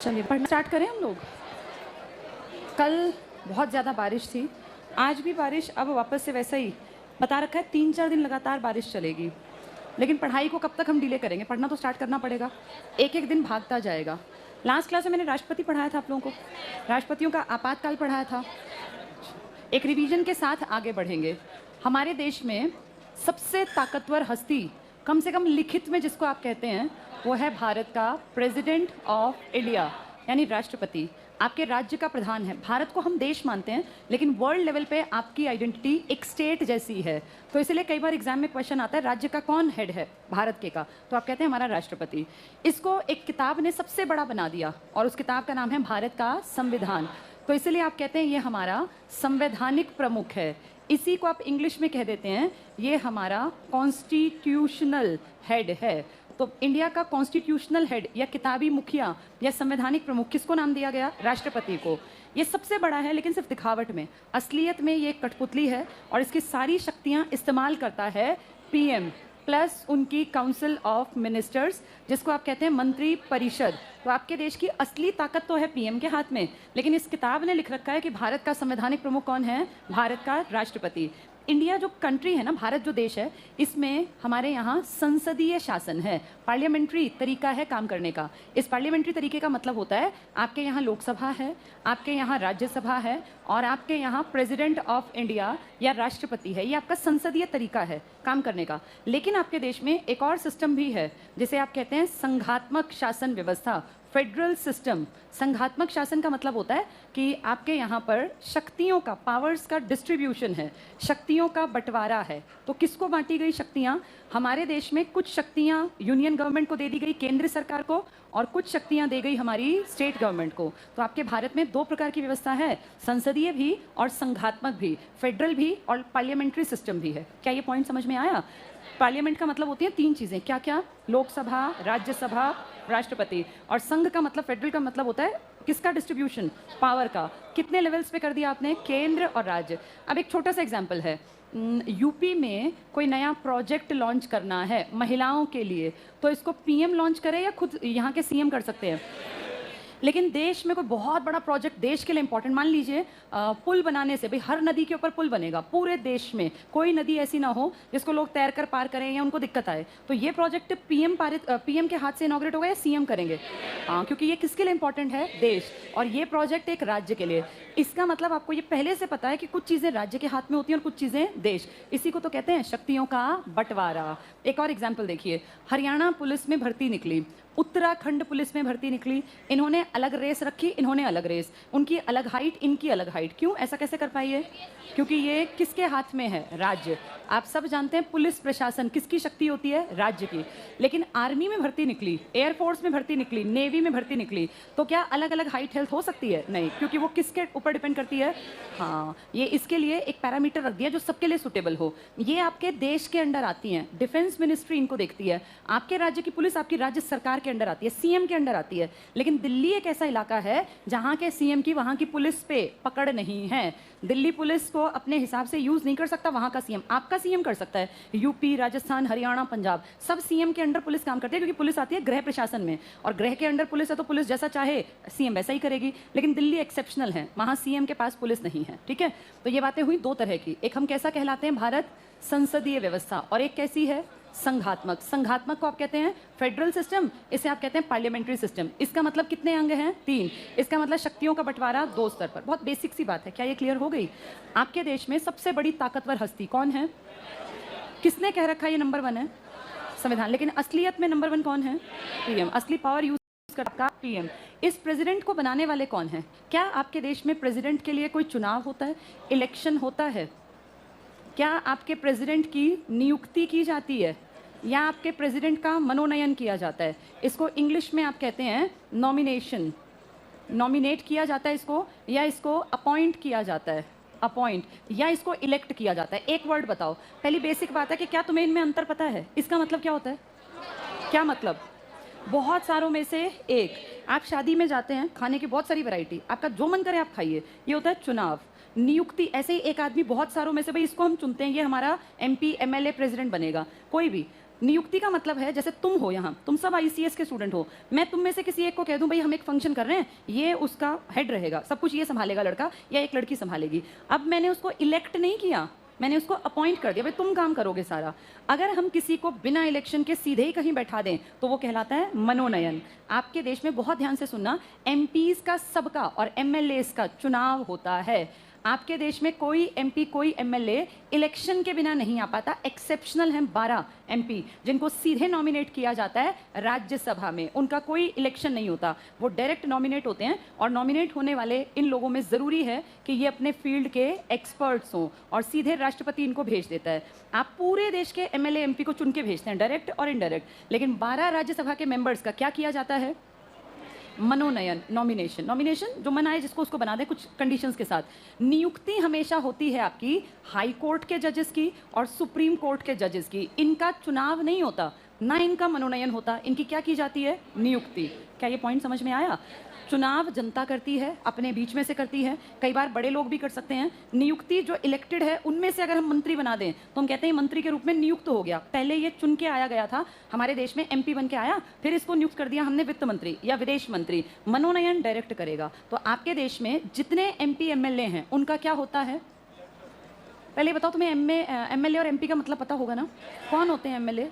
चलिए पढ़ना स्टार्ट करें हम लोग। कल बहुत ज़्यादा बारिश थी, आज भी बारिश, अब वापस से वैसा ही बता रखा है 3-4 दिन लगातार बारिश चलेगी। लेकिन पढ़ाई को कब तक हम डिले करेंगे? पढ़ना तो स्टार्ट करना पड़ेगा, एक एक दिन भागता जाएगा। लास्ट क्लास में मैंने राष्ट्रपति पढ़ाया था आप लोगों को, राष्ट्रपतियों का आपातकाल पढ़ाया था। एक रिवीजन के साथ आगे बढ़ेंगे। हमारे देश में सबसे ताकतवर हस्ती, कम से कम लिखित में जिसको आप कहते हैं, वो है भारत का प्रेसिडेंट ऑफ इंडिया, यानी राष्ट्रपति। आपके राज्य का प्रधान है। भारत को हम देश मानते हैं, लेकिन वर्ल्ड लेवल पे आपकी आइडेंटिटी एक स्टेट जैसी है। तो इसलिए कई बार एग्जाम में क्वेश्चन आता है, राज्य का कौन हेड है भारत के का, तो आप कहते हैं हमारा राष्ट्रपति। इसको एक किताब ने सबसे बड़ा बना दिया, और उस किताब का नाम है भारत का संविधान। तो इसलिए आप कहते हैं ये हमारा संवैधानिक प्रमुख है। इसी को आप इंग्लिश में कह देते हैं ये हमारा कॉन्स्टिट्यूशनल हेड है। तो इंडिया का कॉन्स्टिट्यूशनल हेड या किताबी मुखिया या संवैधानिक प्रमुख किसको नाम दिया गया? राष्ट्रपति को। ये सबसे बड़ा है, लेकिन सिर्फ दिखावट में। असलियत में ये कठपुतली है, और इसकी सारी शक्तियां इस्तेमाल करता है पीएम प्लस उनकी काउंसिल ऑफ मिनिस्टर्स, जिसको आप कहते हैं मंत्री परिषद। तो आपके देश की असली ताकत तो है पीएम के हाथ में, लेकिन इस किताब ने लिख रखा है कि भारत का संवैधानिक प्रमुख कौन है? भारत का राष्ट्रपति। इंडिया जो कंट्री है ना, भारत जो देश है, इसमें हमारे यहाँ संसदीय शासन है, पार्लियामेंट्री तरीका है काम करने का। इस पार्लियामेंट्री तरीके का मतलब होता है आपके यहाँ लोकसभा है, आपके यहाँ राज्यसभा है, और आपके यहाँ प्रेसिडेंट ऑफ इंडिया या राष्ट्रपति है। ये आपका संसदीय तरीका है काम करने का। लेकिन आपके देश में एक और सिस्टम भी है, जिसे आप कहते हैं संघात्मक शासन व्यवस्था, फेडरल सिस्टम। संघात्मक शासन का मतलब होता है कि आपके यहाँ पर शक्तियों का, पावर्स का डिस्ट्रीब्यूशन है, शक्तियों का बंटवारा है। तो किसको बांटी गई शक्तियाँ? हमारे देश में कुछ शक्तियाँ यूनियन गवर्नमेंट को दे दी गई, केंद्र सरकार को, और कुछ शक्तियाँ दे गई हमारी स्टेट गवर्नमेंट को। तो आपके भारत में 2 प्रकार की व्यवस्था है, संसदीय भी और संघात्मक भी, फेडरल भी और पार्लियामेंट्री सिस्टम भी है। क्या ये पॉइंट समझ में आया? पार्लियामेंट का मतलब होती है 3 चीज़ें, क्या क्या? लोकसभा, राज्यसभा, राष्ट्रपति। और संघ का मतलब, फेडरल का मतलब होता है किसका डिस्ट्रीब्यूशन? पावर का। कितने लेवल्स पे कर दिया आपने? केंद्र और राज्य। अब एक छोटा सा एग्जांपल है, यूपी में कोई नया प्रोजेक्ट लॉन्च करना है महिलाओं के लिए, तो इसको पीएम लॉन्च करे या खुद यहाँ के सीएम कर सकते हैं? लेकिन देश में कोई बहुत बड़ा प्रोजेक्ट देश के लिए इंपॉर्टेंट, मान लीजिए पुल बनाने से, भाई हर नदी के ऊपर पुल बनेगा पूरे देश में, कोई नदी ऐसी ना हो जिसको लोग तैर कर पार करें या उनको दिक्कत आए, तो ये प्रोजेक्ट पीएम के हाथ से इनॉग्रेट होगा या सीएम करेंगे? हाँ, क्योंकि ये किसके लिए इंपॉर्टेंट है? देश। और ये प्रोजेक्ट एक राज्य के लिए। इसका मतलब आपको ये पहले से पता है कि कुछ चीज़ें राज्य के हाथ में होती हैं और कुछ चीज़ें देश। इसी को तो कहते हैं शक्तियों का बंटवारा। एक और एग्जाम्पल देखिए, हरियाणा पुलिस में भर्ती निकली, उत्तराखंड पुलिस में भर्ती निकली, इन्होंने अलग रेस रखी, इन्होंने अलग रेस, उनकी अलग हाइट, इनकी अलग हाइट। क्यों ऐसा कैसे कर पाई है? क्योंकि ये किसके हाथ में है? राज्य। आप सब जानते हैं पुलिस प्रशासन किसकी शक्ति होती है? राज्य की। लेकिन आर्मी में भर्ती निकली, एयरफोर्स में भर्ती निकली, नेवी में भर्ती निकली, तो क्या अलग अलग हाइट हेल्थ हो सकती है? नहीं, क्योंकि वो किसके ऊपर डिपेंड करती है? हाँ, ये इसके लिए एक पैरामीटर रख दिया जो सबके लिए सुटेबल हो। ये आपके देश के अंडर आती हैं, डिफेंस मिनिस्ट्री इनको देखती है। आपके राज्य की पुलिस आपकी राज्य सरकार के अंडर आती है, सीएम के अंडर आती है। लेकिन दिल्ली एक ऐसा इलाका है जहां के सीएम की वहां की पुलिस पे पकड़ नहीं है। दिल्ली पुलिस को अपने हिसाब से यूज नहीं कर सकता वहां का सीएम, आपका सीएम कर सकता है। यूपी, राजस्थान, हरियाणा, पंजाब, सब सीएम के अंडर पुलिस काम करती है, क्योंकि पुलिस आती है गृह प्रशासन में, और गृह के अंडर पुलिस है तो पुलिस जैसा चाहे सीएम वैसा ही करेगी। लेकिन दिल्ली एक्सेप्शनल है, वहां सीएम के पास पुलिस नहीं है। ठीक है, तो ये बातें हुई 2 तरह की। एक हम कैसा कहलाते हैं? भारत संसदीय व्यवस्था। और एक कैसी है? संघात्मक। संघात्मक को आप कहते हैं फेडरल सिस्टम, इसे आप कहते हैं पार्लियामेंट्री सिस्टम। इसका मतलब कितने अंग हैं? 3। इसका मतलब शक्तियों का बंटवारा 2 स्तर पर। बहुत बेसिक सी बात है, क्या ये क्लियर हो गई? आपके देश में सबसे बड़ी ताकतवर हस्ती कौन है? किसने कह रखा ये नंबर 1 है? संविधान। लेकिन असलियत में नंबर 1 कौन है? पीएम। असली पावर यूज करता पीएम। इस प्रेसिडेंट को बनाने वाले कौन है? क्या आपके देश में प्रेसिडेंट के लिए कोई चुनाव होता है? इलेक्शन होता है? क्या आपके प्रेसिडेंट की नियुक्ति की जाती है, या आपके प्रेसिडेंट का मनोनयन किया जाता है? इसको इंग्लिश में आप कहते हैं नॉमिनेशन। नॉमिनेट किया जाता है इसको, या इसको अपॉइंट किया जाता है? अपॉइंट। या इसको इलेक्ट किया जाता है? एक वर्ड बताओ। पहली बेसिक बात है कि क्या तुम्हें इनमें अंतर पता है? इसका मतलब क्या होता है? क्या मतलब? बहुत सारों में से एक। आप शादी में जाते हैं, खाने की बहुत सारी वैरायटी, आपका जो मन करे आप खाइए, ये होता है चुनाव। नियुक्ति, ऐसे ही एक आदमी बहुत सारों में से, भाई इसको हम चुनते हैं, ये हमारा एमपी, एमएलए, प्रेसिडेंट बनेगा, कोई भी। नियुक्ति का मतलब है जैसे तुम हो यहाँ, तुम सब आईसीएस के स्टूडेंट हो, मैं तुम में से किसी एक को कह दूं भाई हम एक फंक्शन कर रहे हैं, ये उसका हेड रहेगा, सब कुछ ये संभालेगा लड़का या एक लड़की संभालेगी। अब मैंने उसको इलेक्ट नहीं किया, मैंने उसको अपॉइंट कर दिया, भाई तुम काम करोगे सारा। अगर हम किसी को बिना इलेक्शन के सीधे ही कहीं बैठा दें तो वो कहलाता है मनोनयन। आपके देश में बहुत ध्यान से सुनना, एमपीज का सबका और एमएलएस का चुनाव होता है। आपके देश में कोई एमपी कोई एमएलए इलेक्शन के बिना नहीं आ पाता। एक्सेप्शनल हैं 12 एमपी जिनको सीधे नॉमिनेट किया जाता है राज्यसभा में, उनका कोई इलेक्शन नहीं होता, वो डायरेक्ट नॉमिनेट होते हैं। और नॉमिनेट होने वाले इन लोगों में ज़रूरी है कि ये अपने फील्ड के एक्सपर्ट्स हों और सीधे राष्ट्रपति इनको भेज देता है। आप पूरे देश के एमएलए एमपी को चुन के भेजते हैं, डायरेक्ट और इनडायरेक्ट। लेकिन 12 राज्यसभा के मेंबर्स का क्या किया जाता है? मनोनयन, नॉमिनेशन। नॉमिनेशन जो मनाए जिसको उसको बना दे कुछ कंडीशंस के साथ। नियुक्ति हमेशा होती है आपकी हाई कोर्ट के जजेस की और सुप्रीम कोर्ट के जजेस की। इनका चुनाव नहीं होता, ना इनका मनोनयन होता, इनकी क्या की जाती है? नियुक्ति। क्या ये पॉइंट समझ में आया? चुनाव जनता करती है, अपने बीच में से करती है, कई बार बड़े लोग भी कर सकते हैं। नियुक्ति जो इलेक्टेड है उनमें से अगर हम मंत्री बना दें तो हम कहते हैं मंत्री के रूप में नियुक्त हो गया। पहले ये चुन के आया गया था, हमारे देश में एमपी बन के आया, फिर इसको नियुक्त कर दिया हमने वित्त मंत्री या विदेश मंत्री। मनोनयन डायरेक्ट करेगा। तो आपके देश में जितने एमपी एमएलए हैं उनका क्या होता है? पहले बताओ, तुम्हें एमएलए और एमपी का मतलब पता होगा ना? कौन होते हैं एमएलए?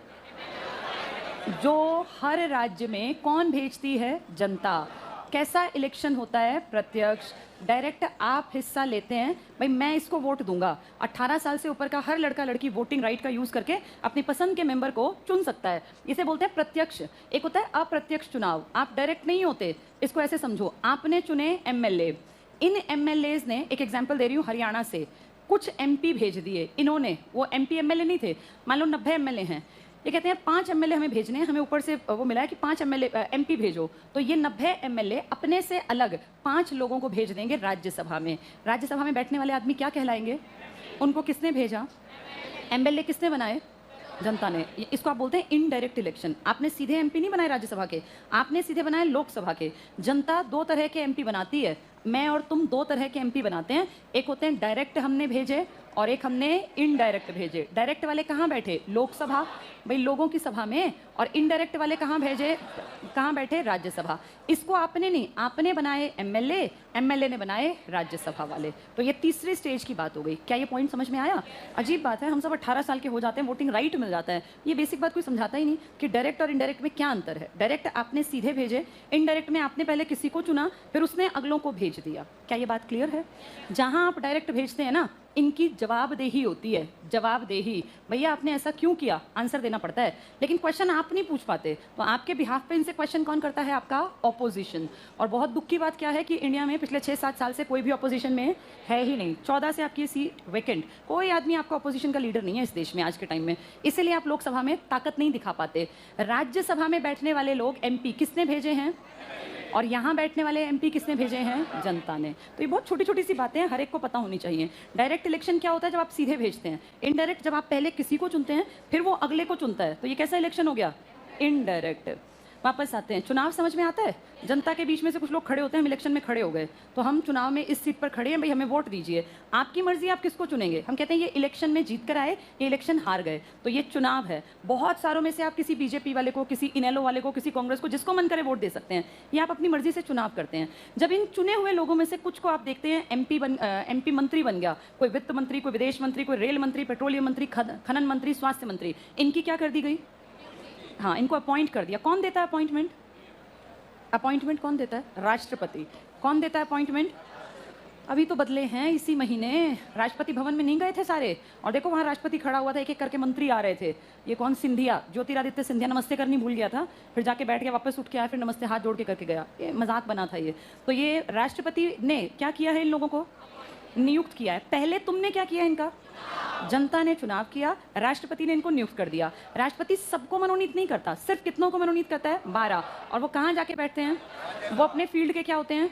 जो हर राज्य में कौन भेजती है? जनता। कैसा इलेक्शन होता है? प्रत्यक्ष, डायरेक्ट। आप हिस्सा लेते हैं, भाई मैं इसको वोट दूंगा। 18 साल से ऊपर का हर लड़का लड़की वोटिंग राइट का यूज़ करके अपनी पसंद के मेंबर को चुन सकता है। इसे बोलते हैं प्रत्यक्ष। एक होता है अप्रत्यक्ष चुनाव, आप डायरेक्ट नहीं होते। इसको ऐसे समझो, आपने चुने एमएलए, इन एमएलएज ने, एक एग्जाम्पल दे रही हूँ, हरियाणा से कुछ एमपी भेज दिए इन्होंने। वो एमपी एमएलए नहीं थे, मान लो 90 एमएलए हैं, ये कहते हैं 5 एमएलए हमें भेजने हैं, हमें ऊपर से वो मिला है कि 5 एमपी भेजो। तो ये 90 एमएलए अपने से अलग 5 लोगों को भेज देंगे राज्यसभा में। राज्यसभा में बैठने वाले आदमी क्या कहलाएंगे? उनको किसने भेजा? एमएलए किसने बनाए? जनता ने। इसको आप बोलते हैं इनडायरेक्ट इलेक्शन। आपने सीधे एमपी नहीं बनाए राज्यसभा के, आपने सीधे बनाए लोकसभा के। जनता 2 तरह के एमपी बनाती है, मैं और तुम 2 तरह के एमपी बनाते हैं। एक होते हैं डायरेक्ट हमने भेजे और एक हमने इनडायरेक्ट भेजे। डायरेक्ट वाले कहाँ बैठे? लोकसभा, भाई लोगों की सभा में। और इनडायरेक्ट वाले कहाँ भेजे? कहाँ बैठे? राज्यसभा। इसको आपने नहीं, आपने बनाए एमएलए, एमएलए ने बनाए राज्यसभा वाले। तो ये तीसरी स्टेज की बात हो गई। क्या ये पॉइंट समझ में आया? अजीब बात है, हम सब 18 साल के हो जाते हैं, वोटिंग राइट मिल जाता है। ये बेसिक बात कोई समझाता ही नहीं कि डायरेक्ट और इनडायरेक्ट में क्या अंतर है। डायरेक्ट आपने सीधे भेजे, इनडायरेक्ट में आपने पहले किसी को चुना फिर उसने अगलों को भेज दिया। क्या ये बात क्लियर है? जहां आप डायरेक्ट भेजते हैं ना, इनकी जवाबदेही होती है। जवाबदेही, भैया आपने ऐसा क्यों किया, आंसर देना पड़ता है। लेकिन क्वेश्चन आप नहीं पूछ पाते, तो आपके बिहाफ पे इनसे क्वेश्चन कौन करता है? आपका ऑपोजिशन। और बहुत दुख की बात क्या है कि इंडिया में पिछले 6-7 साल से कोई भी ऑपोजिशन में है ही नहीं। 14 से आपकी सीट वैकेंट, कोई आदमी आपका ऑपोजिशन का लीडर नहीं है इस देश में आज के टाइम में। इसीलिए आप लोकसभा में ताकत नहीं दिखा पाते। राज्यसभा में बैठने वाले लोग एमपी किसने भेजे हैं? और यहाँ बैठने वाले एमपी किसने भेजे हैं? जनता ने। तो ये बहुत छोटी छोटी सी बातें हैं, हर एक को पता होनी चाहिए। डायरेक्ट इलेक्शन क्या होता है? जब आप सीधे भेजते हैं। इनडायरेक्ट जब आप पहले किसी को चुनते हैं फिर वो अगले को चुनता है। तो ये कैसा इलेक्शन हो गया? इनडायरेक्ट। वापस आते हैं, चुनाव समझ में आता है? जनता के बीच में से कुछ लोग खड़े होते हैं, हम इलेक्शन में खड़े हो गए, तो हम चुनाव में इस सीट पर खड़े हैं, भाई हमें वोट दीजिए। आपकी मर्जी, आप किसको चुनेंगे? हम कहते हैं ये इलेक्शन में जीत कर आए, ये इलेक्शन हार गए, तो ये चुनाव है। बहुत सारों में से आप किसी बीजेपी वाले को, किसी इनेलो वाले को, किसी कांग्रेस को, जिसको मन करे वोट दे सकते हैं। ये आप अपनी मर्जी से चुनाव करते हैं। जब इन चुने हुए लोगों में से कुछ को आप देखते हैं एमपी मंत्री बन गया, कोई वित्त मंत्री, कोई विदेश मंत्री, कोई रेल मंत्री, पेट्रोलियम मंत्री, खनन मंत्री, स्वास्थ्य मंत्री, इनकी क्या कर दी गई? हाँ, इनको अपॉइंट कर दिया। कौन देता है अपॉइंटमेंट? अपॉइंटमेंट कौन देता है? राष्ट्रपति। कौन देता है अपॉइंटमेंट? अभी तो बदले हैं इसी महीने, राष्ट्रपति भवन में नहीं गए थे सारे? और देखो वहाँ राष्ट्रपति खड़ा हुआ था, एक एक करके मंत्री आ रहे थे। ये कौन? सिंधिया, ज्योतिरादित्य सिंधिया। नमस्ते करनी भूल गया था, फिर जाके बैठ गया, वापस उठ के आया, फिर नमस्ते हाथ जोड़ के करके गया। ये मजाक बना था ये। तो ये राष्ट्रपति ने क्या किया है? इन लोगों को नियुक्त किया है। पहले तुमने क्या किया? इनका जनता ने चुनाव किया, राष्ट्रपति ने इनको नियुक्त कर दिया। राष्ट्रपति सबको मनोनीत नहीं करता, सिर्फ कितनों को मनोनीत करता है? 12। और वो कहाँ जाके बैठते हैं? वो अपने फील्ड के क्या होते हैं?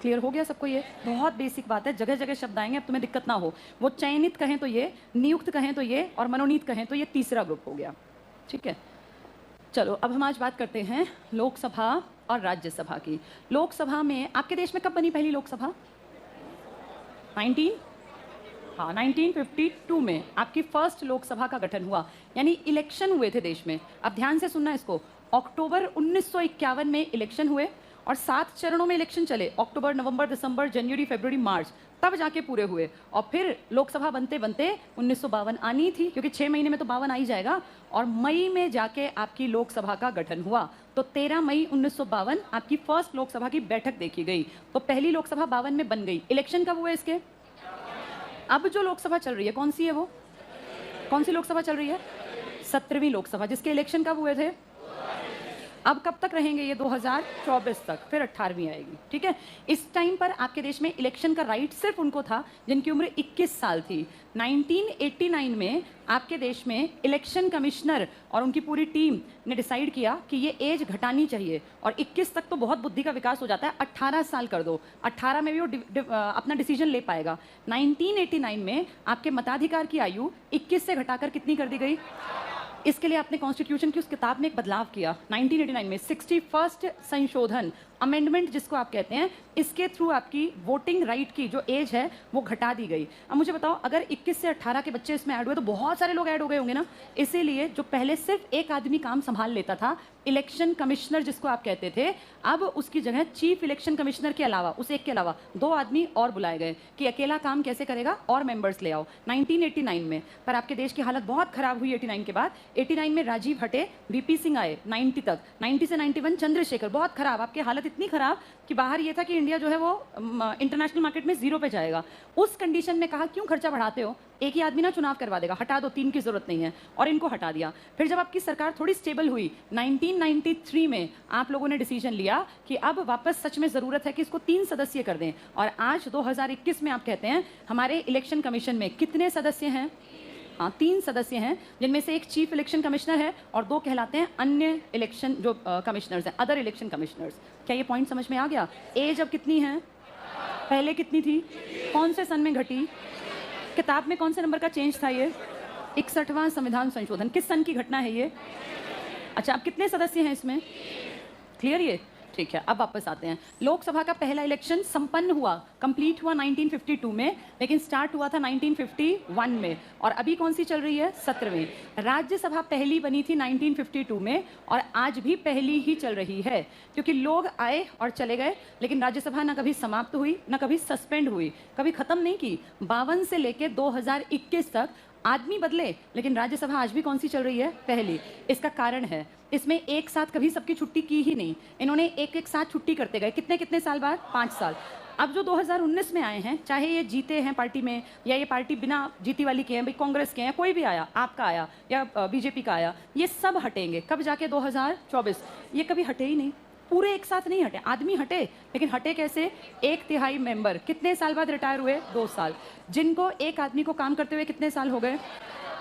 क्लियर हो गया सबको? ये बहुत बेसिक बात है, जगह जगह शब्द आएंगे, अब तुम्हें दिक्कत ना हो। वो चयनित कहें तो ये, नियुक्त कहें तो ये, और मनोनीत कहें तो ये तीसरा ग्रुप हो गया। ठीक है, चलो अब हम आज बात करते हैं लोकसभा और राज्यसभा की। लोकसभा में आपके देश में कब बनी पहली लोकसभा? हाँ, 1952 में आपकी फर्स्ट लोकसभा का गठन हुआ, यानी इलेक्शन हुए थे देश में। अब ध्यान से सुनना इसको। अक्टूबर 1951 में इलेक्शन हुए और 7 चरणों में इलेक्शन चले, अक्टूबर, नवंबर, दिसंबर, जनवरी, फरवरी, मार्च, तब जाके पूरे हुए। और फिर लोकसभा बनते बनते 1952 आनी थी, क्योंकि 6 महीने में तो 52 आ ही जाएगा, और मई में जाके आपकी लोकसभा का गठन हुआ। तो 13 मई 1952 आपकी फर्स्ट लोकसभा की बैठक देखी गई। तो पहली लोकसभा 52 में बन गई। इलेक्शन कब हुए इसके? अब जो लोकसभा चल रही है कौन सी है वो? कौन सी लोकसभा चल रही है? 17वीं लोकसभा, जिसके इलेक्शन कब हुए थे? अब कब तक रहेंगे ये? 2024 तक, फिर 18वीं आएगी। ठीक है, इस टाइम पर आपके देश में इलेक्शन का राइट सिर्फ उनको था जिनकी उम्र 21 साल थी। 1989 में आपके देश में इलेक्शन कमिश्नर और उनकी पूरी टीम ने डिसाइड किया कि ये एज घटानी चाहिए, और 21 तक तो बहुत बुद्धि का विकास हो जाता है, 18 साल कर दो, 18 में भी वो अपना डिसीजन ले पाएगा। 1989 में आपके मताधिकार की आयु 21 से घटाकर कितनी कर दी गई? इसके लिए आपने कॉन्स्टिट्यूशन की उस किताब में एक बदलाव किया 1989 में, 61st संशोधन, अमेंडमेंट जिसको आप कहते हैं, इसके थ्रू आपकी वोटिंग राइट की जो एज है वो घटा दी गई। अब मुझे बताओ, अगर 21 से 18 के बच्चे इसमें ऐड हुए तो बहुत सारे लोग ऐड हो गए होंगे ना। इसीलिए जो पहले सिर्फ एक आदमी काम संभाल लेता था, इलेक्शन कमिश्नर जिसको आप कहते थे, अब उसकी जगह चीफ इलेक्शन कमिश्नर के अलावा, उस एक के अलावा 2 आदमी और बुलाए गए कि अकेला काम कैसे करेगा, और मेंबर्स ले आओ। 1989 में, पर आपके देश की हालत बहुत खराब हुई 89 के बाद। 89 में राजीव हटे, वीपी सिंह आए 90 तक, 90 से 91 चंद्रशेखर, बहुत खराब, आपकी हालत इतनी खराब कि बाहर ये था कि इंडिया जो है वो इंटरनेशनल मार्केट में 0 पे जाएगा। उस कंडीशन में कहा क्यों खर्चा बढ़ाते हो, एक ही आदमी ना चुनाव करवा देगा, हटा दो, 3 की जरूरत नहीं है, और इनको हटा दिया। फिर जब आपकी सरकार थोड़ी स्टेबल हुई 1993 में, आप लोगों ने डिसीजन लिया कि अब वापस सच में जरूरत है कि इसको 3 सदस्यीय कर दें, और आज 2021 में आप कहते हैं हमारे इलेक्शन कमीशन में कितने सदस्य हैं? हाँ, 3 सदस्य हैं, जिनमें से एक चीफ इलेक्शन कमिश्नर है और 2 कहलाते हैं अन्य इलेक्शन जो कमिश्नर्स हैं, अदर इलेक्शन कमिश्नर्स। क्या ये पॉइंट समझ में आ गया? एज अब कितनी है? पहले कितनी थी? कौन से सन में घटी? किताब में कौन से नंबर का चेंज था ये? 61वां संविधान संशोधन। किस सन की घटना है ये? अच्छा, अब कितने सदस्य हैं इसमें? क्लियर ये? ठीक है, अब वापस आते हैं। लोकसभा का पहला इलेक्शन संपन्न हुआ, कंप्लीट हुआ 1952 में, लेकिन स्टार्ट हुआ था 1951 में, और अभी कौन सी चल रही है? 17वीं। राज्यसभा पहली बनी थी 1952 में, और आज भी पहली ही चल रही है, क्योंकि लोग आए और चले गए, लेकिन राज्यसभा ना कभी समाप्त हुई, ना कभी सस्पेंड हुई, कभी खत्म नहीं की। 52 से लेकर 2021 तक आदमी बदले, लेकिन राज्यसभा आज भी कौन सी चल रही है? पहली। इसका कारण है, इसमें एक साथ कभी सबकी छुट्टी की ही नहीं, इन्होंने एक एक साथ छुट्टी करते गए। कितने कितने साल बाद? 5 साल। अब जो 2019 में आए हैं, चाहे ये जीते हैं पार्टी में, या ये पार्टी बिना जीती वाली के हैं, भाई कांग्रेस के हैं, कोई भी आया, आपका आया या बीजेपी का आया, ये सब हटेंगे। कब जाके? 2024। ये कभी हटे ही नहीं, पूरे एक साथ नहीं हटे। आदमी हटे, लेकिन हटे कैसे? 1/3 मेंबर कितने साल बाद रिटायर हुए? 2 साल। जिनको एक आदमी को काम करते हुए कितने साल हो गए?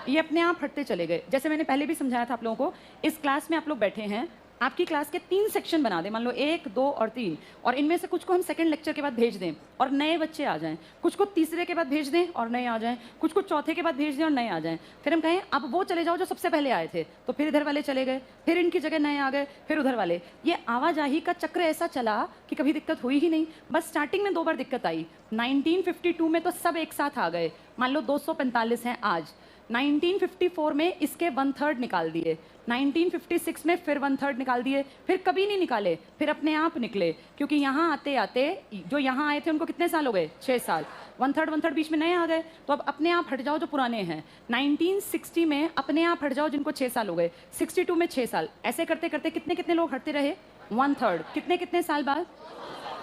ये अपने आप हटते चले गए। जैसे मैंने पहले भी समझाया था आप लोगों को, इस क्लास में आप लोग बैठे हैं, आपकी क्लास के 3 सेक्शन बना दें, मान लो 1, 2 और 3, और इनमें से कुछ को हम सेकंड लेक्चर के बाद भेज दें और नए बच्चे आ जाएं, कुछ को तीसरे के बाद भेज दें और नए आ जाएं, कुछ को चौथे के बाद भेज दें और नए आ जाएं। फिर हम कहें अब वो चले जाओ जो सबसे पहले आए थे, तो फिर इधर वाले चले गए, फिर इनकी जगह नए आ गए, फिर उधर वाले। ये आवाजाही का चक्र ऐसा चला कि कभी दिक्कत हुई ही नहीं। बस स्टार्टिंग में 2 बार दिक्कत आई। 1952 में तो सब एक साथ आ गए, मान लो 245 हैं आज। 1954 में इसके 1/3 निकाल दिए, 1956 में फिर 1/3 निकाल दिए, फिर कभी नहीं निकाले, फिर अपने आप निकले, क्योंकि यहाँ आते आते जो यहाँ आए थे उनको कितने साल हो गए? 6 साल। 1/3 बीच में नए आ गए, तो अब अपने आप हट जाओ जो पुराने हैं। 1960 में अपने आप हट जाओ जिनको 6 साल हो गए, 62 में 6 साल, ऐसे करते करते कितने कितने लोग हटते रहे? 1/3। कितने कितने साल बाद?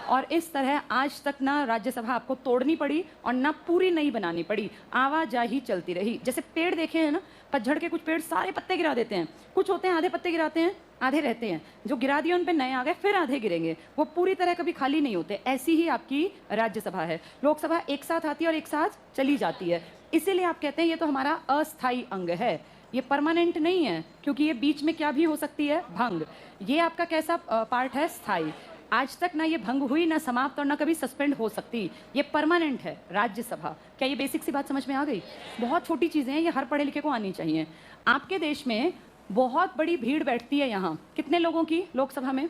और इस तरह आज तक ना राज्यसभा आपको तोड़नी पड़ी और ना पूरी नई बनानी पड़ी, आवाजाही चलती रही। जैसे पेड़ देखे हैं ना, पतझड़ के कुछ पेड़ सारे पत्ते गिरा देते हैं, कुछ होते हैं आधे पत्ते गिराते हैं, आधे रहते हैं, जो गिरा दिए उन पे नए आ गए, फिर आधे गिरेंगे, वो पूरी तरह कभी खाली नहीं होते। ऐसी ही आपकी राज्यसभा है। लोकसभा एक साथ आती है और एक साथ चली जाती है, इसीलिए आप कहते हैं ये तो हमारा अस्थायी अंग है, ये परमानेंट नहीं है, क्योंकि ये बीच में क्या भी हो सकती है? भंग। ये आपका कैसा पार्ट है? स्थायी। आज तक ना ये भंग हुई, ना समाप्त, और ना कभी सस्पेंड हो सकती, ये परमानेंट है राज्यसभा। क्या ये बेसिक सी बात समझ में आ गई? बहुत छोटी चीज़ें हैं, ये हर पढ़े लिखे को आनी चाहिए। आपके देश में बहुत बड़ी भीड़ बैठती है यहाँ, कितने लोगों की लोकसभा में?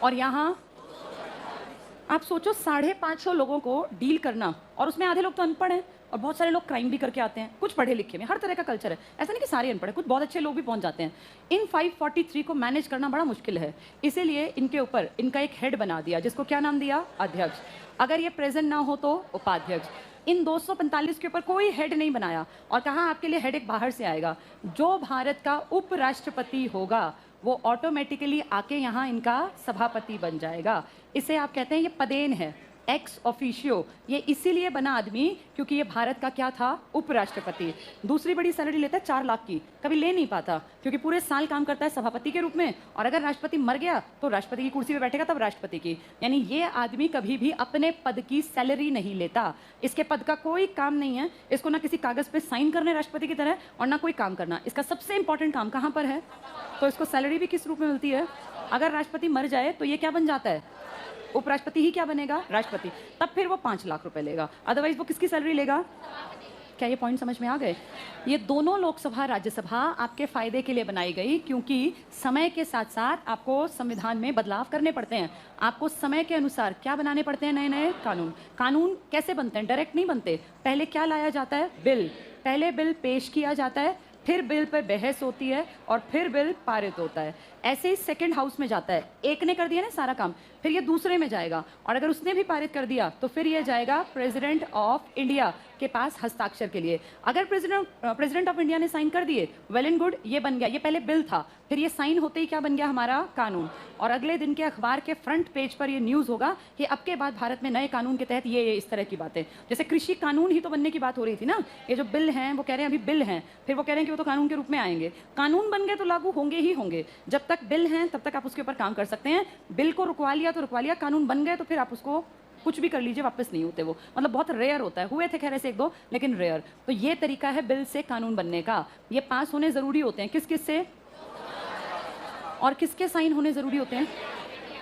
और यहाँ आप सोचो 550 लोगों को डील करना, और उसमें आधे लोग तो अनपढ़ हैं और बहुत सारे लोग क्राइम भी करके आते हैं, कुछ पढ़े लिखे में, हर तरह का कल्चर है, ऐसा नहीं कि सारे अनपढ़ हैं, कुछ बहुत अच्छे लोग भी पहुंच जाते हैं। इन 543 को मैनेज करना बड़ा मुश्किल है, इसीलिए इनके ऊपर इनका एक हेड बना दिया, जिसको क्या नाम दिया? अध्यक्ष। अगर ये प्रेजेंट ना हो तो उपाध्यक्ष। इन 245 के ऊपर कोई हेड नहीं बनाया और कहा आपके लिए हेड एक बाहर से आएगा। जो भारत का उपराष्ट्रपति होगा वो ऑटोमेटिकली आके यहाँ इनका सभापति बन जाएगा। इसे आप कहते हैं ये पदेन है, एक्स ऑफिशियो। ये इसीलिए बना आदमी क्योंकि ये भारत का क्या था? उपराष्ट्रपति। दूसरी बड़ी सैलरी लेता है 4 लाख की, कभी ले नहीं पाता क्योंकि पूरे साल काम करता है सभापति के रूप में, और अगर राष्ट्रपति मर गया तो राष्ट्रपति की कुर्सी पे बैठेगा तब राष्ट्रपति की। यानी ये आदमी कभी भी अपने पद की सैलरी नहीं लेता, इसके पद का कोई काम नहीं है, इसको ना किसी कागज पे साइन करने राष्ट्रपति की तरह और ना कोई काम करना। इसका सबसे इंपॉर्टेंट काम कहाँ पर है? तो इसको सैलरी भी किस रूप में मिलती है? अगर राष्ट्रपति मर जाए तो ये क्या बन जाता है? उपराष्ट्रपति ही क्या बनेगा? राष्ट्रपति। तब फिर वो 5 लाख रुपए लेगा, अदरवाइज वो किसकी सैलरी लेगा? क्या ये पॉइंट समझ में आ गए? ये दोनों लोकसभा राज्यसभा आपके फायदे के लिए बनाई गई, क्योंकि समय के साथ साथ आपको संविधान में बदलाव करने पड़ते हैं। आपको समय के अनुसार क्या बनाने पड़ते हैं? नए नए कानून। कानून कैसे बनते हैं? डायरेक्ट नहीं बनते। पहले क्या लाया जाता है? बिल। पहले बिल पेश किया जाता है, फिर बिल पर बहस होती है और फिर बिल पारित होता है। ऐसे ही सेकंड हाउस में जाता है, एक ने कर दिया ना सारा काम, फिर ये दूसरे में जाएगा, और अगर उसने भी पारित कर दिया तो फिर ये जाएगा प्रेसिडेंट ऑफ इंडिया के पास हस्ताक्षर के लिए। अगर प्रेसिडेंट ऑफ इंडिया ने साइन कर दिए, वेल एंड गुड, ये बन गया। ये पहले बिल था, फिर ये साइन होते ही क्या बन गया? हमारा कानून। और अगले दिन के अखबार के फ्रंट पेज पर ये न्यूज़ होगा कि अब के बाद भारत में नए कानून के तहत ये इस तरह की बातें। जैसे कृषि कानून ही तो बनने की बात हो रही थी ना, ये जो बिल हैं वो कह रहे हैं अभी बिल हैं, फिर वो कह रहे हैं कि वो तो कानून के रूप में आएंगे। कानून बन गए तो लागू होंगे ही होंगे। जब तक बिल हैं तब तक आप उसके ऊपर काम कर सकते हैं। बिल को रुकवा लिया तो रुकवा लिया, कानून बन गए तो फिर आप उसको कुछ भी कर लीजिए, वापस नहीं होते वो। मतलब बहुत रेयर होता है, हुए थे खैर ऐसे 1-2, लेकिन रेयर। तो ये तरीका है बिल से कानून बनने का। ये पास होने जरूरी होते हैं किस किस से, और किसके साइन होने जरूरी होते हैं?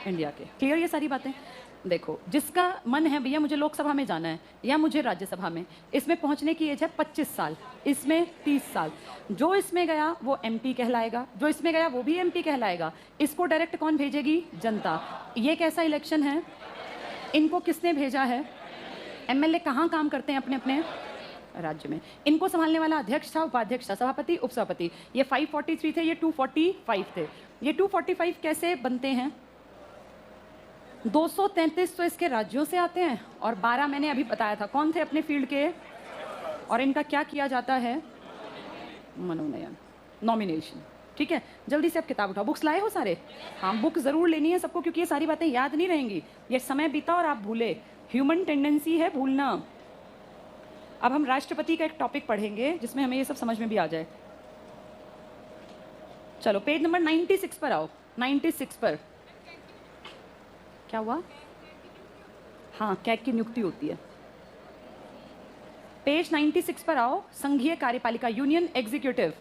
इंडिया के। क्लियर ये सारी बातें? देखो, जिसका मन है भैया मुझे लोकसभा में जाना है या मुझे राज्यसभा में, इसमें पहुंचने की एज है 25 साल, इसमें 30 साल। जो इसमें गया वो एमपी कहलाएगा, जो इसमें गया वो भी एमपी कहलाएगा। इसको डायरेक्ट कौन भेजेगी? जनता। ये कैसा इलेक्शन है? इनको किसने भेजा है? एमएलए कहाँ काम करते हैं? अपने अपने राज्य में। इनको संभालने वाला अध्यक्ष था, उपाध्यक्ष था, सभापति, उपसभापति। ये 543 थे, ये 245 थे। ये 245 कैसे बनते हैं? 233 तो इसके राज्यों से आते हैं और 12 मैंने अभी बताया था कौन थे अपने फील्ड के, और इनका क्या किया जाता है? मनोनयन, नॉमिनेशन। ठीक है, जल्दी से आप किताब उठाओ। बुक्स लाए हो सारे? हाँ, बुक जरूर लेनी है सबको, क्योंकि ये सारी बातें याद नहीं रहेंगी। ये समय बीता और आप भूले, ह्यूमन टेंडेंसी है भूलना। अब हम राष्ट्रपति का एक टॉपिक पढ़ेंगे जिसमें हमें ये सब समझ में भी आ जाए। चलो पेज नंबर 96 पर आओ। 96 पर क्या हुआ? हाँ, कैग की नियुक्ति होती है। पेज 96 पर आओ। संघीय कार्यपालिका, यूनियन एग्जीक्यूटिव,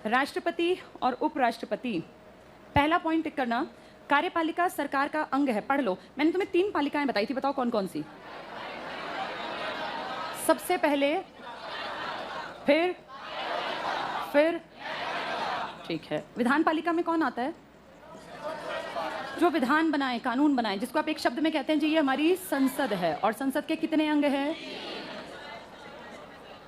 राष्ट्रपति और उपराष्ट्रपति। पहला पॉइंट टिक करना, कार्यपालिका सरकार का अंग है। पढ़ लो, मैंने तुम्हें 3 पालिकाएं बताई थी, बताओ कौन कौन सी? सबसे पहले, फिर ठीक है। विधान पालिका में कौन आता है? जो विधान बनाए, कानून बनाए, जिसको आप एक शब्द में कहते हैं जी ये हमारी संसद है। और संसद के कितने अंग हैं?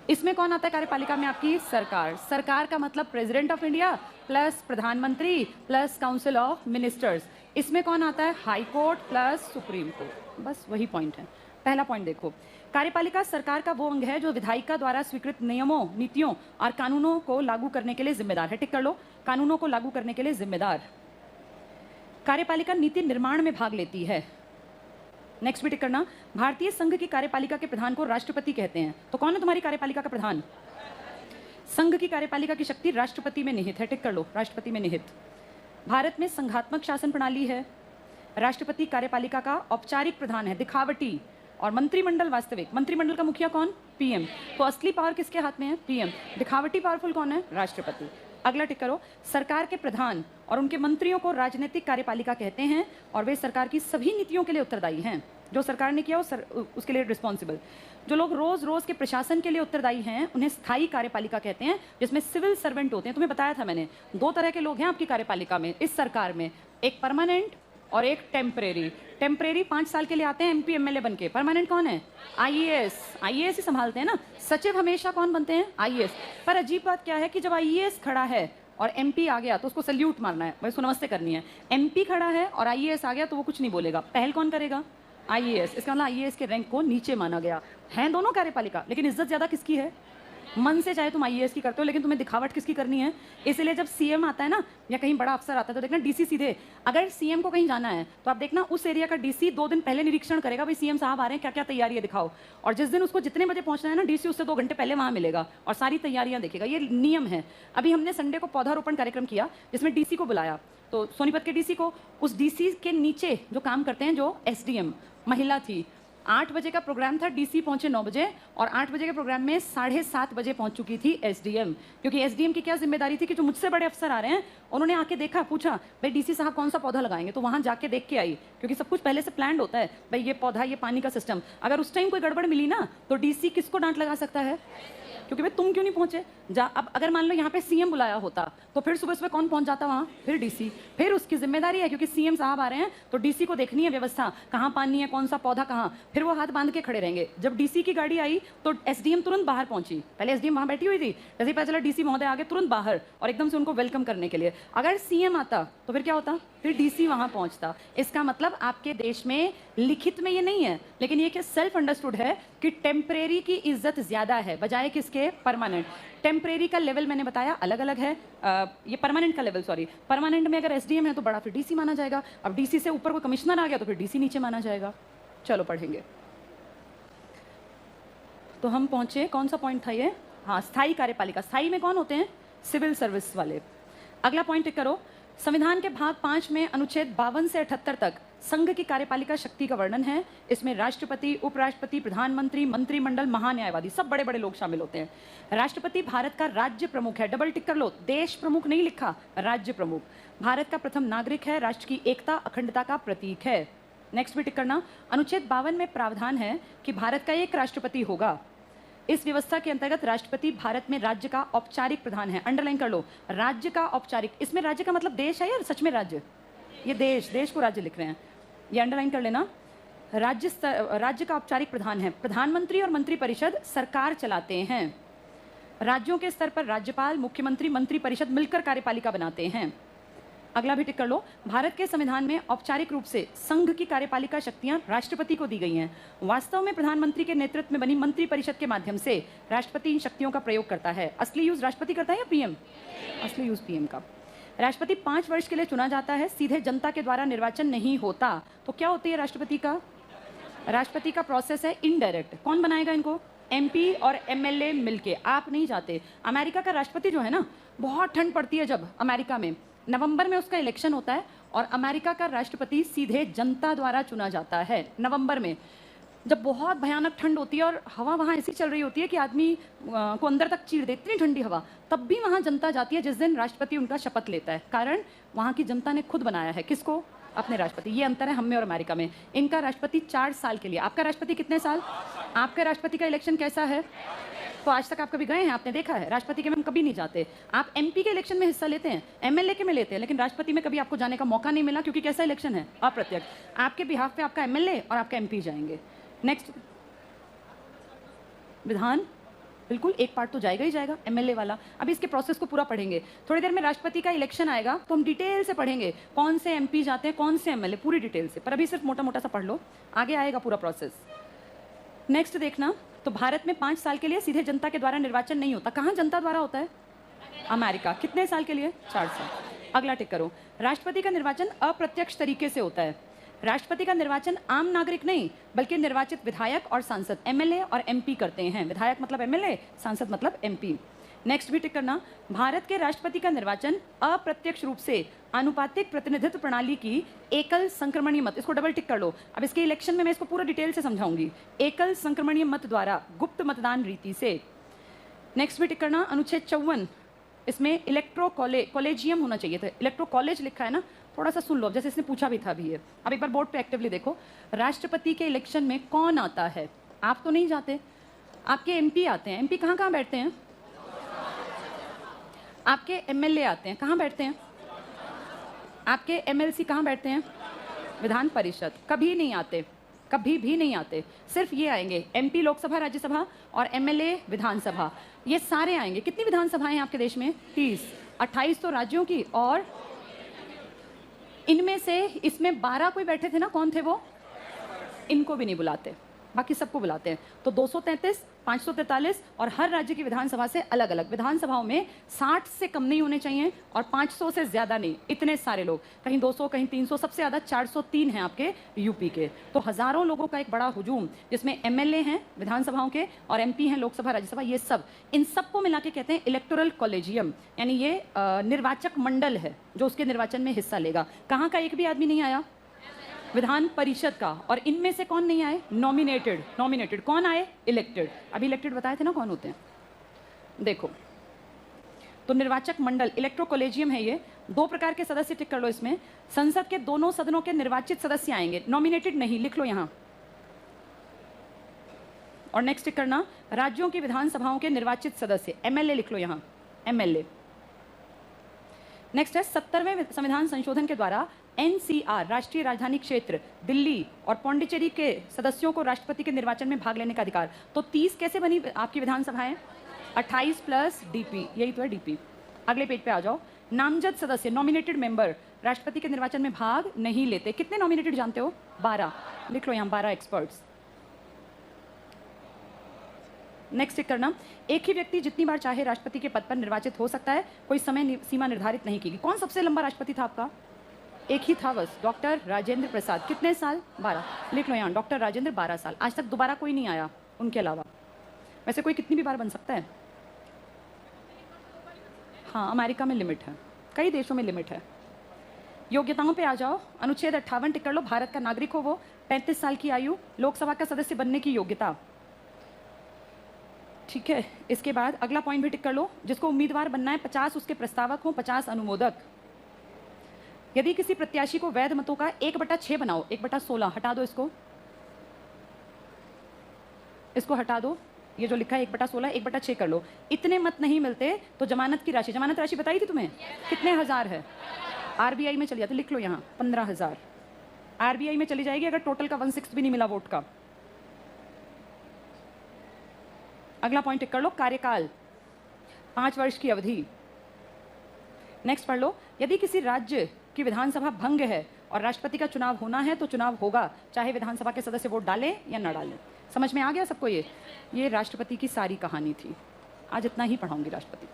इसमें कौन आता है कार्यपालिका में? आपकी सरकार। सरकार का मतलब प्रेसिडेंट ऑफ इंडिया प्लस प्रधानमंत्री प्लस काउंसिल ऑफ मिनिस्टर्स। इसमें कौन आता है? High court plus supreme court. बस वही पॉइंट है। पहला पॉइंट देखो, कार्यपालिका सरकार का वो अंग है जो विधायिका द्वारा स्वीकृत नियमों, नीतियों और कानूनों को लागू करने के लिए जिम्मेदार है। टिक कर लो, कानूनों को लागू करने के लिए जिम्मेदार। कार्यपालिका नीति निर्माण में भाग लेती है। नेक्स्ट भी टिक करना, भारतीय संघ की कार्यपालिका के प्रधान को राष्ट्रपति कहते हैं। तो कौन है तुम्हारी कार्यपालिका का प्रधान? संघ की कार्यपालिका की शक्ति राष्ट्रपति में निहित है। टिक कर लो, राष्ट्रपति में निहित। भारत में संघात्मक शासन प्रणाली है। राष्ट्रपति कार्यपालिका का औपचारिक प्रधान है, दिखावटी। और मंत्रिमंडल वास्तविक। मंत्रिमंडल का मुखिया कौन? पीएम। तो असली पावर किसके हाथ में है? पीएम। दिखावटी पावरफुल कौन है? राष्ट्रपति। अगला टिक करो, सरकार के प्रधान और उनके मंत्रियों को राजनीतिक कार्यपालिका कहते हैं और वे सरकार की सभी नीतियों के लिए उत्तरदायी हैं। जो सरकार ने किया उसके लिए रिस्पॉन्सिबल। जो लोग रोज रोज के प्रशासन के लिए उत्तरदायी हैं उन्हें स्थायी कार्यपालिका कहते हैं, जिसमें सिविल सर्वेंट होते हैं। तुम्हें बताया था मैंने, 2 तरह के लोग हैं आपकी कार्यपालिका में, इस सरकार में। एक परमानेंट और एक टेम्परेरी। टेम्परेरी 5 साल के लिए आते हैं एमपी एमएलए बन के। परमानेंट कौन है? आईएएस। आईएएस ही संभालते हैं ना। सचिव हमेशा कौन बनते हैं? आईएएस। पर अजीब बात क्या है कि जब आईएएस खड़ा है और एमपी आ गया तो उसको सल्यूट मारना है, भाई उसको नमस्ते करनी है। एमपी खड़ा है और आईएएस आ गया तो वो कुछ नहीं बोलेगा। पहल कौन करेगा? आईएएस। इसका मतलब आईएएस के रैंक को नीचे माना गया। हैं दोनों कार्यपालिका, लेकिन इज्जत ज़्यादा किसकी है? मन से चाहे तुम आईएएस की करते हो, लेकिन तुम्हें दिखावट किसकी करनी है? इसलिए जब सीएम आता है ना, या कहीं बड़ा अफसर आता है, तो देखना डीसी सीधे, अगर सीएम को कहीं जाना है तो आप देखना उस एरिया का डीसी 2 दिन पहले निरीक्षण करेगा, भाई सीएम साहब आ रहे हैं, क्या क्या तैयारी है दिखाओ। और जिस दिन उसको जितने बजे पहुंचना है ना, डीसी उससे 2 घंटे पहले वहां मिलेगा और सारी तैयारियां देखेगा। ये नियम है। अभी हमने संडे को पौधारोपण कार्यक्रम किया जिसमें डीसी को बुलाया, तो सोनीपत के डीसी को, उस डीसी के नीचे जो काम करते हैं, जो एसडीएम महिला थी, 8 बजे का प्रोग्राम था, डीसी पहुंचे 9 बजे, और 8 बजे के प्रोग्राम में 7:30 बजे पहुंच चुकी थी एसडीएम। क्योंकि एसडीएम की क्या जिम्मेदारी थी कि जो मुझसे बड़े अफसर आ रहे हैं, उन्होंने आके देखा, पूछा भाई डीसी साहब कौन सा पौधा लगाएंगे, तो वहां जाके देख के आई, क्योंकि सब कुछ पहले से प्लान होता है, भाई ये पौधा, ये पानी का सिस्टम। अगर उस टाइम कोई गड़बड़ मिली ना, तो डीसी किसको डांट लगा सकता है? क्योंकि भाई तुम क्यों नहीं पहुंचे? अब अगर मान लो यहाँ पे सीएम बुलाया होता, तो फिर सुबह सुबह कौन पहुंच जाता वहाँ? फिर डीसी। फिर उसकी जिम्मेदारी है, क्योंकि सीएम साहब आ रहे हैं तो डीसी को देखनी है व्यवस्था, कहाँ पानी है, कौन सा पौधा कहाँ। फिर वो हाथ बांध के खड़े रहेंगे। जब डीसी की गाड़ी आई तो एसडीएम तुरंत बाहर पहुंची। पहले एसडीएम वहाँ बैठी हुई थी, जैसे ही पता चला डीसी महोदय आगे, तुरंत बाहर, और एकदम से उनको वेलकम करने के लिए। अगर सीएम आता तो फिर क्या होता? फिर डीसी वहां पहुंचता। इसका मतलब आपके देश में लिखित में ये नहीं है, लेकिन ये सेल्फ अंडरस्टूड है कि टेम्परेरी की इज्जत ज्यादा है बजाय किसके? परमानेंट। टेम्परेरी का लेवल मैंने बताया अलग अलग है। ये परमानेंट का लेवल, सॉरी, परमानेंट में अगर एसडीएम है तो बड़ा फिर डीसी माना जाएगा। अब डीसी से ऊपर कोई कमिश्नर आ गया तो फिर डीसी नीचे माना जाएगा। चलो पढ़ेंगे। तो हम पहुंचे, कौन सा पॉइंट था ये? हाँ, स्थायी कार्यपालिका। स्थायी में कौन होते हैं? सिविल सर्विस वाले। अगला पॉइंट टिक करो। संविधान के भाग 5 में अनुच्छेद 52 से 78 तक संघ की कार्यपालिका शक्ति का वर्णन है। इसमें राष्ट्रपति, उपराष्ट्रपति, प्रधानमंत्री, मंत्रिमंडल, महान्यायवादी, सब बड़े बड़े लोग शामिल होते हैं। राष्ट्रपति भारत का राज्य प्रमुख है। डबल टिक कर लो, देश प्रमुख नहीं लिखा, राज्य प्रमुख। भारत का प्रथम नागरिक है, राष्ट्र की एकता अखंडता का प्रतीक है। नेक्स्ट भी टिक करना। अनुच्छेद 52 में प्रावधान है कि भारत का एक राष्ट्रपति होगा। इस व्यवस्था के अंतर्गत राष्ट्रपति भारत में राज्य का औपचारिक प्रधान है। अंडरलाइन कर लो, राज्य का औपचारिक। इसमें राज्य का मतलब देश है या सच में राज्य? ये देश को राज्य लिख रहे हैं, ये अंडरलाइन कर लेना। राज्य का औपचारिक प्रधान है। प्रधानमंत्री और मंत्रिपरिषद सरकार चलाते हैं। राज्यों के स्तर पर राज्यपाल, मुख्यमंत्री, मंत्रिपरिषद मिलकर कार्यपालिका बनाते हैं। अगला भी टिक कर लो। भारत के संविधान में औपचारिक रूप से संघ की कार्यपालिका शक्तियां राष्ट्रपति को दी गई हैं। वास्तव में प्रधानमंत्री के नेतृत्व में बनी मंत्रिपरिषद के माध्यम से राष्ट्रपति इन शक्तियों का प्रयोग करता है। असली यूज राष्ट्रपति करता है या पीएम? असली यूज पीएम का। राष्ट्रपति 5 वर्ष के लिए चुना जाता है, सीधे जनता के द्वारा निर्वाचन नहीं होता। तो क्या होती है राष्ट्रपति का? राष्ट्रपति का प्रोसेस है इनडायरेक्ट। कौन बनाएगा इनको? एमपी और एमएलए मिलके। आप नहीं जाते। अमेरिका का राष्ट्रपति जो है ना, बहुत ठंड पड़ती है जब अमेरिका में, नवंबर में उसका इलेक्शन होता है और अमेरिका का राष्ट्रपति सीधे जनता द्वारा चुना जाता है नवंबर में, जब बहुत भयानक ठंड होती है और हवा वहाँ ऐसी चल रही होती है कि आदमी को अंदर तक चीर दे, इतनी ठंडी हवा, तब भी वहाँ जनता जाती है जिस दिन राष्ट्रपति उनका शपथ लेता है। कारण वहाँ की जनता ने खुद बनाया है। किसको? अपने राष्ट्रपति। ये अंतर है हम में और अमेरिका में। इनका राष्ट्रपति 4 साल के लिए। आपका राष्ट्रपति कितने साल? आपके राष्ट्रपति का इलेक्शन कैसा है? तो आज तक आप कभी गए हैं? आपने देखा है? राष्ट्रपति के में हम कभी नहीं जाते। आप एमपी के इलेक्शन में हिस्सा लेते हैं, एमएलए के में लेते हैं, लेकिन राष्ट्रपति में कभी आपको जाने का मौका नहीं मिला, क्योंकि कैसा इलेक्शन है? अप्रत्यक्ष। आपके बिहाफ पे आपका एमएलए और आपका एमपी जाएंगे। नेक्स्ट, विधान। बिल्कुल, एक पार्ट तो जाएगा ही जाएगा, एमएलए वाला। अभी इसके प्रोसेस को पूरा पढ़ेंगे। थोड़ी देर में राष्ट्रपति का इलेक्शन आएगा तो हम डिटेल से पढ़ेंगे कौन से एमपी जाते हैं, कौन से एमएलए, पूरी डिटेल से। पर अभी सिर्फ मोटा मोटा सा पढ़ लो, आगे आएगा पूरा प्रोसेस। नेक्स्ट देखना। तो भारत में 5 साल के लिए सीधे जनता के द्वारा निर्वाचन नहीं होता। कहाँ जनता द्वारा होता है? अमेरिका। कितने साल के लिए? 4 साल। अगला टिक करो। राष्ट्रपति का निर्वाचन अप्रत्यक्ष तरीके से होता है। राष्ट्रपति का निर्वाचन आम नागरिक नहीं, बल्कि निर्वाचित विधायक और सांसद, एमएलए और एमपी करते हैं। विधायक मतलब एमएलए, सांसद मतलब एमपी। नेक्स्ट भी टिक करना। भारत के राष्ट्रपति का निर्वाचन अप्रत्यक्ष रूप से आनुपातिक प्रतिनिधित्व प्रणाली की एकल संक्रमणीय मत, इसको डबल टिक कर लो। अब इसके इलेक्शन में मैं इसको पूरा डिटेल से समझाऊंगी। एकल संक्रमणीय मत द्वारा गुप्त मतदान रीति से। नेक्स्ट भी टिक करना। अनुच्छेद 54, इसमें इलेक्ट्रो कॉलेजियम होना चाहिए था, इलेक्ट्रो कॉलेज लिखा है ना, थोड़ा सा सुन लो, जैसे इसने पूछा भी था अभी ये। अब एक बार बोर्ड पे एक्टिवली देखो। राष्ट्रपति के इलेक्शन में कौन आता है? आप तो नहीं जाते, आपके एमपी आते हैं। एमपी कहाँ कहाँ बैठते हैं? आपके एमएलए आते हैं, कहाँ बैठते हैं? आपके एमएलसी कहाँ बैठते हैं? विधान परिषद कभी नहीं आते, कभी भी नहीं आते। सिर्फ ये आएंगे MP लोकसभा राज्यसभा और MLA विधानसभा, ये सारे आएंगे। कितनी विधानसभाएं हैं आपके देश में? 30। 28 तो राज्यों की, और इनमें से इसमें 12 कोई बैठे थे ना, कौन थे वो? इनको भी नहीं बुलाते, बाकी सबको बुलाते हैं। तो 233, 543 और हर राज्य की विधानसभा से अलग अलग। विधानसभाओं में 60 से कम नहीं होने चाहिए और 500 से ज़्यादा नहीं। इतने सारे लोग, कहीं 200 कहीं 300, सबसे ज़्यादा 403 हैं आपके यूपी के। तो हज़ारों लोगों का एक बड़ा हुजूम, जिसमें MLA हैं विधानसभाओं के और MP हैं लोकसभा राज्यसभा, ये सब, इन सबको मिला के कहते हैं इलेक्टोरल कॉलेजियम, यानी ये निर्वाचक मंडल है जो उसके निर्वाचन में हिस्सा लेगा। कहाँ का एक भी आदमी नहीं आया? विधान परिषद का। और इनमें से कौन नहीं आए? नॉमिनेटेड। नॉमिनेटेड कौन आए? इलेक्टेड। अभी इलेक्टेड बताए थे ना कौन होते हैं, देखो। तो निर्वाचक मंडल, इलेक्ट्रो कॉलेजियम है ये। 2 प्रकार के सदस्य टिक कर लो इसमें। संसद के दोनों सदनों के निर्वाचित सदस्य आएंगे, नॉमिनेटेड नहीं, लिख लो यहाँ। और नेक्स्ट टिक करना, राज्यों की विधानसभाओं के निर्वाचित सदस्य, MLA लिख लो यहाँ, MLA। नेक्स्ट है 70वें संविधान संशोधन के द्वारा NCR, राष्ट्रीय राजधानी क्षेत्र, दिल्ली और पौंडीचेरी के सदस्यों को राष्ट्रपति के निर्वाचन में भाग लेने का अधिकार। तो 30 कैसे बनी आपकी विधानसभाएं? 28 प्लस DP, यही तो है DP। अगले पेज पे आ जाओ। नामजद सदस्य, नॉमिनेटेड मेंबर, राष्ट्रपति के निर्वाचन में भाग नहीं लेते। कितने नॉमिनेटेड जानते हो? 12, लिख लो यहाँ, 12 एक्सपर्ट्स। नेक्स्ट टिक करना, एक ही व्यक्ति जितनी बार चाहे राष्ट्रपति के पद पर निर्वाचित हो सकता है, कोई समय सीमा निर्धारित नहीं की। कौन सबसे लंबा राष्ट्रपति था आपका? एक ही था बस, डॉक्टर राजेंद्र प्रसाद। कितने साल? 12, लिख लो यहाँ, डॉक्टर राजेंद्र 12 साल। आज तक दोबारा कोई नहीं आया उनके अलावा। वैसे कोई कितनी भी बार बन सकता है? हाँ, अमेरिका में लिमिट है, कई देशों में लिमिट है। योग्यताओं पे आ जाओ। अनुच्छेद 58 टिक कर लो, भारत का नागरिक हो वो, 35 साल की आयु, लोकसभा का सदस्य बनने की योग्यता। ठीक है, इसके बाद अगला पॉइंट भी टिक कर लो, जिसको उम्मीदवार बनना है 50 उसके प्रस्तावक हों, 50 अनुमोदक। यदि किसी प्रत्याशी को वैध मतों का 1/6 बनाओ, 1/16 हटा दो, इसको हटा दो, ये जो लिखा है 1/16, 1/6 कर लो। इतने मत नहीं मिलते तो जमानत की राशि, जमानत राशि बताई थी तुम्हें कितने हजार है? RBI में चली जाती, लिख लो यहाँ 15,000 RBI में चली जाएगी अगर टोटल का 1/6 भी नहीं मिला वोट का। अगला पॉइंट टिक कर लो, कार्यकाल 5 वर्ष की अवधि। नेक्स्ट पढ़ लो, यदि किसी राज्य की विधानसभा भंग है और राष्ट्रपति का चुनाव होना है तो चुनाव होगा, चाहे विधानसभा के सदस्य वोट डालें या न डालें। समझ में आ गया सबको? ये राष्ट्रपति की सारी कहानी थी। आज इतना ही पढ़ाऊंगी राष्ट्रपति।